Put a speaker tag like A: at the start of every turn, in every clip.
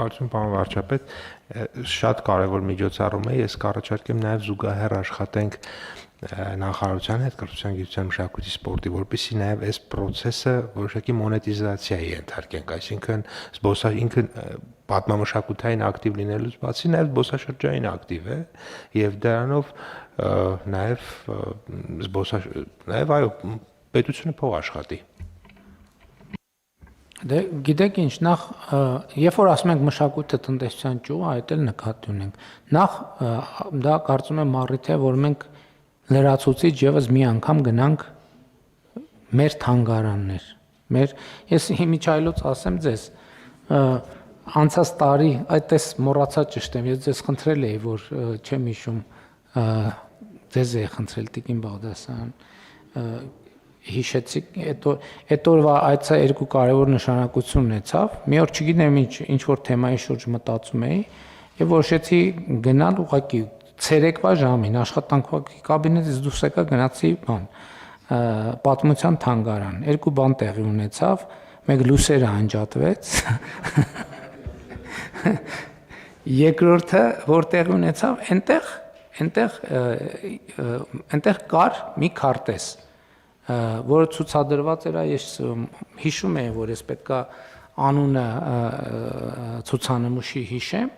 A: Շնորհակալություն, պարոն վարչապետ, շատ կարևոր միջոցառում է, ես կառաջարկեմ նաև զուգահեռ աշխատենք նախարարության հետ, կրթության, գիտության, մշակույթի, սպորտի, որպեսզի նաև այս process-ը որոշակի մոնետիզացիայի ենթարկենք, այսինքն ինքը պատմամշակութային ակտիվ լինելուց բացի նաև զբոսաշրջային ակտիվ է եւ դրանով նաև այո պետությունը փող աշխատի։
B: Դե գիտեք ինչ, նախ երբ որ ասում ենք մշակույթը տնտեսության ճյուղ, այդ էլ նկատի ունենք։ Նախ դա կարծում եմ առիթ է, որ մենք լրացուցիչ եւս մի անգամ գնանք մեր թանգարաններ։ Ես իմիջայլոց ասեմ ձեզ, անցած տարի այդպես մոռացա ճշտեմ, ես ձեզ խնդրել էի, որ չեմ հիշում, ձեզ էի խնդրել Տիկին Բաղդասարյան, հիշեցիք, այդ օրվա այցը երկու կարևոր նշանակություն ունեցավ։ Մի օր չգիտեմ ինչ որ թեմայի շուրջ մտածում էի եւ որոշեցի գնալ ուղղակի ցերեկվա ժամին աշխատանքի կաբինետից դուրս եկա գնացի պատմության թանգարան։ Երկու բան տեղի ունեցավ, մեկ լուսերը անջատվեց։ Երկրորդը որ տեղի ունեցավ, այնտեղ կար մի քարտեզ, որը ցուցադրված էր, ես հիշում եմ, որ ես պետքա անունը ցուցանմուշի հիշեմ,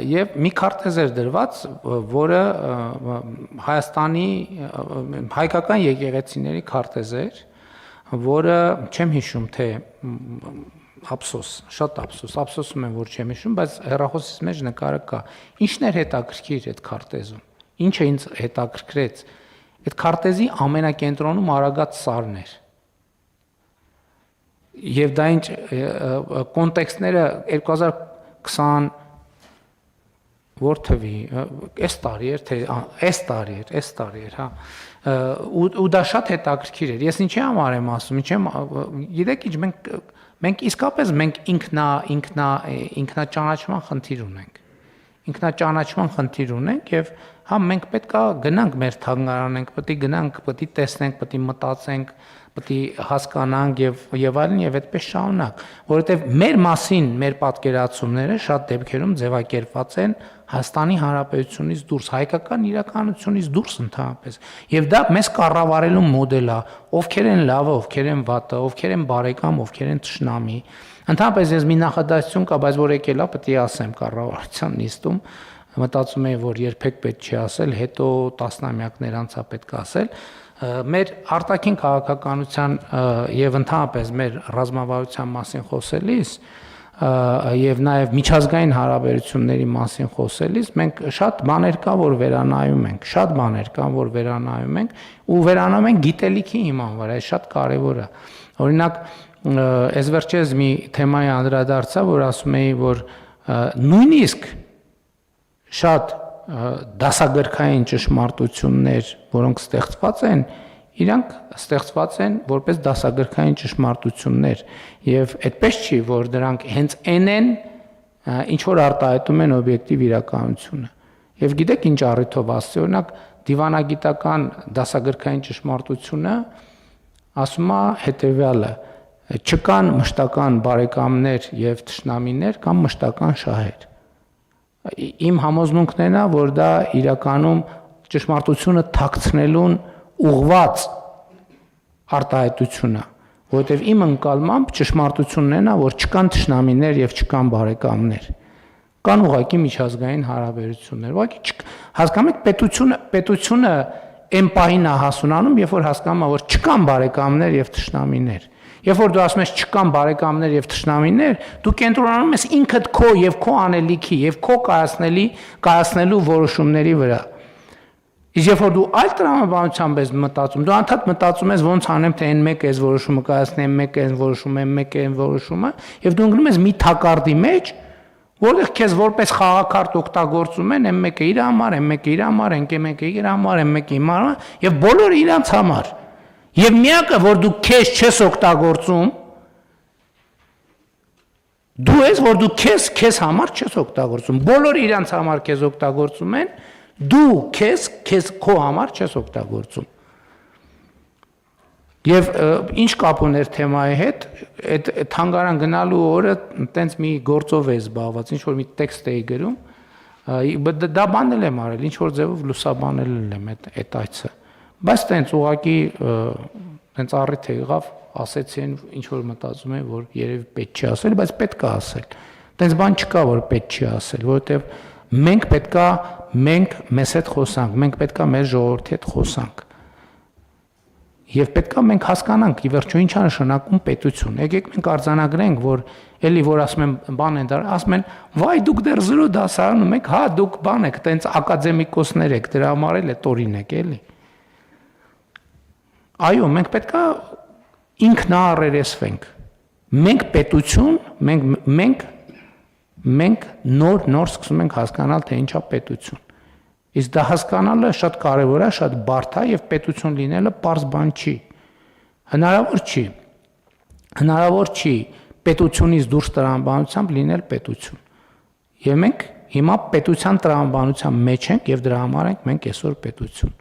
B: եւ մի քարտեզ էր դրված, որը Հայաստանի հայկական եկեղեցիների քարտեզ էր, որը չեմ հիշում թե շատ ափսոսում եմ, որ չեմ հիշում, բայց հեռախոսից մեջ նկարը կա։ Ինչն էր հետաքրքիր այդ քարտեզում։ Ինչը ինձ հետաքրքրեց։ Այդ քարտեզի ամենակենտրոնում Արագած սարն էր։ Եվ դա ինչ կոնտեքստները 2020 որ թվի, այս տարի էր, հա։ Ու դա շատ հետաքրքիր էր։ Ես ինչի համար եմ ասում, գիտեք ինչ, մենք իսկապես ինքնաճանաչման խնդիր ունենք։ Ինքնաճանաչման խնդիր ունենք եւ հա մենք պետքա գնանք մեր թանգարանենք, պետք է գնանք, պետք է տեսնենք, պետք է մտածենք, պետք է հասկանանք եւ այլն եւ այդպես շարունակ, որովհետեւ մեր մասին մեր պատկերացումները շատ դեպքերում ձևակերպված են Հայաստանի Հանրապետությունից դուրս, հայկական իրականությունից դուրս ընդհանրապես։ Եվ դա մեզ կառավարելու մոդել է, ովքեր են լավը, ովքեր են վատը, ովքեր են բարեկամ, ովքեր են թշնամի։ Ընդհանրապես ես մի նախադասություն կա, բայց որ եկել է, պետք է ասեմ կառավարության նիստում, մտածում եմ, որ երբեք պետք չի ասել, հետո տասնամյակներ անց է պետք ասել։ Մեր արտաքին քաղաքականության եւ ընդհանրապես մեր ռազմավարության մասին խոսելիս եւ նաեւ միջազգային հարաբերությունների մասին խոսելիս մենք շատ բաներ կա որ վերանայում ենք, ու վերանայում ենք գիտելիքի հիման վրա, այս շատ կարեւոր է։ Օրինակ, այս վերջերս մի թեմայի անդրադարձա, որ ասում էի, որ նույնիսկ շատ դասագրքային ճշմարտություններ, որոնք ստեղծված են, իրանք ստեղծված են որպես դասագրքային ճշմարտություններ եւ այդպես չի, որ դրանք հենց են, ինչ որ արտահայտում են օբյեկտիվ իրականությունը։ Եվ գիտեք ինչ առիթով ասի, օրինակ դիվանագիտական դասագրքային ճշմարտությունը ասում է հետեւյալը. չկան մշտական բարեկամներ եւ թշնամիներ կամ մշտական շահեր։ Իմ համոզմունքն է, որ դա իրականում ճշմարտությունը թաքցնելուն ուղղված արտահայտություն է, որովհետև իմ ընկալմամբ ճշմարտությունն է, որ չկան թշնամիներ եւ չկան բարեկամներ։ Կան ուղղակի միջազգային հարաբերություններ։ Ուղղակի հասկանում եք պետությունը այն պահին է հասունանում, երբ որ հասկանում է, որ չկան բարեկամներ եւ թշնամիներ։ Երբ որ դու ասում ես չկան բարեկամներ եւ թշնամիներ, դու կենտրոնանում ես ինքդ քո եւ քո անելիքի եւ քո կայացնելու որոշումների վրա։ Իսկ երբ որ դու այլ տրամաբանությամբ ես մտածում, դու անդադ մտածում ես ոնց անեմ, թե այն մեկը այս որոշումը կայացնի, այն մեկը այն որոշումը, այն մեկը այն որոշումը, եւ դու ընկնում ես մի թակարդի մեջ, որտեղ քեզ որպես խաղակարդ օգտագործում են, այն մեկը իր համար, այն մեկը իր համար, այն մեկը իր համար, այն մեկը իր համար, եւ բոլորը իրանց համար։ Եվ միակը, որ դու քեզ չես օգտագործում, դու ես, որ դու քեզ համար չես օգտագործում, բոլորը իրանց համար քեզ օգտագործում են, դու քեզ քո համար չես օգտագործում։ Եվ ինչ կապ ուներ թեմայի հետ, այդ թանգարան գնալու օրը տենց մի գործով է զբաղված, ինչ որ մի տեքստ էի գրում, դա բանել եմ արել, ինչ որ ձևով լուսաբանել եմ այդ այցը։ Բայց տենց ուղղակի տենց առիթ եղավ, ասեցին, ինչ որ մտածում եմ, որ երևի պետք չի ասել, բայց պետք է ասել։ Տենց բան չկա, որ պետք չի ասել, որովհետև մենք պետքա մեզ հետ խոսանք, մենք պետքա մեր ժողովրդի հետ խոսանք։ Եվ պետքա մենք հասկանանք, ի վերջո ինչ է նշանակում պետություն։ Եկեք մենք արձանագրենք, որ էլի որ ասում են բան են դար, ասում են, վայ դուք դեռ 0 դասարանում եք, հա դուք բան եք, տենց ակադեմիկոսներ եք, դրա համար էլ է տորին եք, էլի։ Այո, մենք պետքա ինքնաառերեսվենք։ Մենք պետություն, մենք նոր սկսում ենք հասկանալ, թե ինչա պետություն։ Իսկ դա հասկանալը շատ կարևոր է, շատ բարդ է եւ պետություն լինելը պարզ բան չի։ Հնարավոր չի պետությունից դուրս տրամաբանությամբ լինել պետություն։ Եվ մենք հիմա պետության տրամաբանության մեջ ենք եւ դրա համար ենք մենք այսօր պետություն։